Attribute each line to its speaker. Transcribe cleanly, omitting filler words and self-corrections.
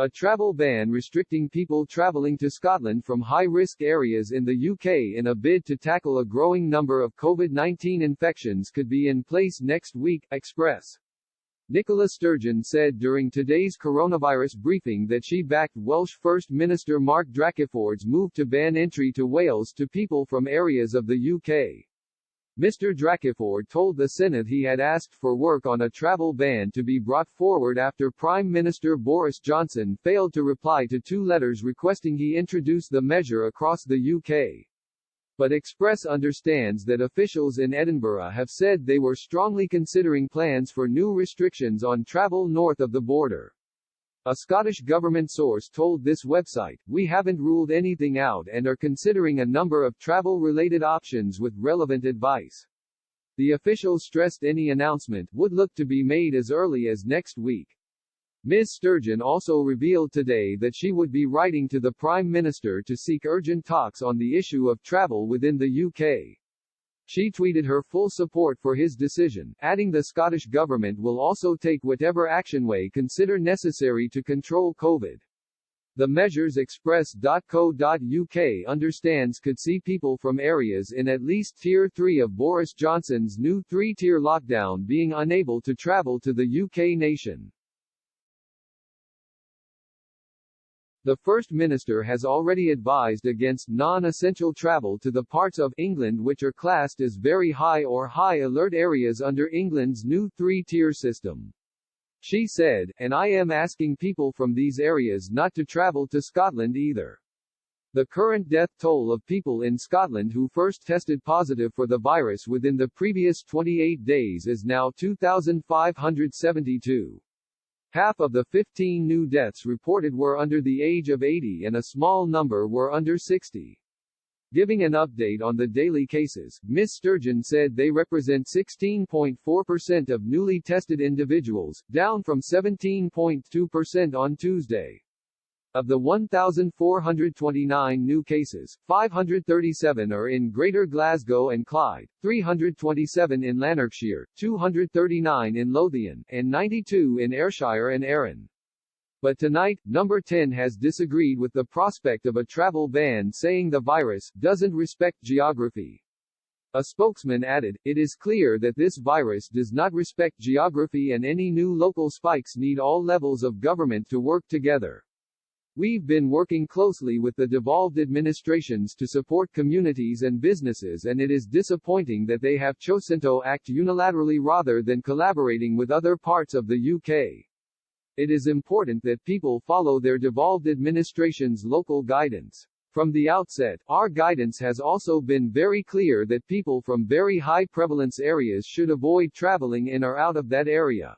Speaker 1: A travel ban restricting people travelling to Scotland from high-risk areas in the UK in a bid to tackle a growing number of COVID-19 infections could be in place next week, Express. Nicola Sturgeon said during today's coronavirus briefing that she backed Welsh First Minister Mark Drakeford's move to ban entry to Wales to people from areas of the UK. Mr. Drakeford told the Senate he had asked for work on a travel ban to be brought forward after Prime Minister Boris Johnson failed to reply to 2 letters requesting he introduce the measure across the UK. But Express understands that officials in Edinburgh have said they were strongly considering plans for new restrictions on travel north of the border. A Scottish government source told this website, "We haven't ruled anything out and are considering a number of travel-related options with relevant advice." The officials stressed any announcement would look to be made as early as next week. Ms. Sturgeon also revealed today that she would be writing to the Prime Minister to seek urgent talks on the issue of travel within the UK. She tweeted her full support for his decision, adding the Scottish Government will also take whatever action they consider necessary to control COVID. The measures Express.co.uk understands could see people from areas in at least Tier 3 of Boris Johnson's new 3-tier lockdown being unable to travel to the UK nation. The First Minister has already advised against non-essential travel to the parts of England which are classed as very high or high alert areas under England's new 3-tier system. She said, "And I am asking people from these areas not to travel to Scotland either." The current death toll of people in Scotland who first tested positive for the virus within the previous 28 days is now 2,572. Half of the 15 new deaths reported were under the age of 80 and a small number were under 60. Giving an update on the daily cases, Ms. Sturgeon said they represent 16.4% of newly tested individuals, down from 17.2% on Tuesday. Of the 1,429 new cases, 537 are in Greater Glasgow and Clyde, 327 in Lanarkshire, 239 in Lothian, and 92 in Ayrshire and Arran. But tonight, Number 10 has disagreed with the prospect of a travel ban, saying the virus doesn't respect geography. A spokesman added, "It is clear that this virus does not respect geography and any new local spikes need all levels of government to work together. We've been working closely with the devolved administrations to support communities and businesses, and it is disappointing that they have chosen to act unilaterally rather than collaborating with other parts of the UK. It is important that people follow their devolved administration's local guidance. From the outset, our guidance has also been very clear that people from very high prevalence areas should avoid travelling in or out of that area."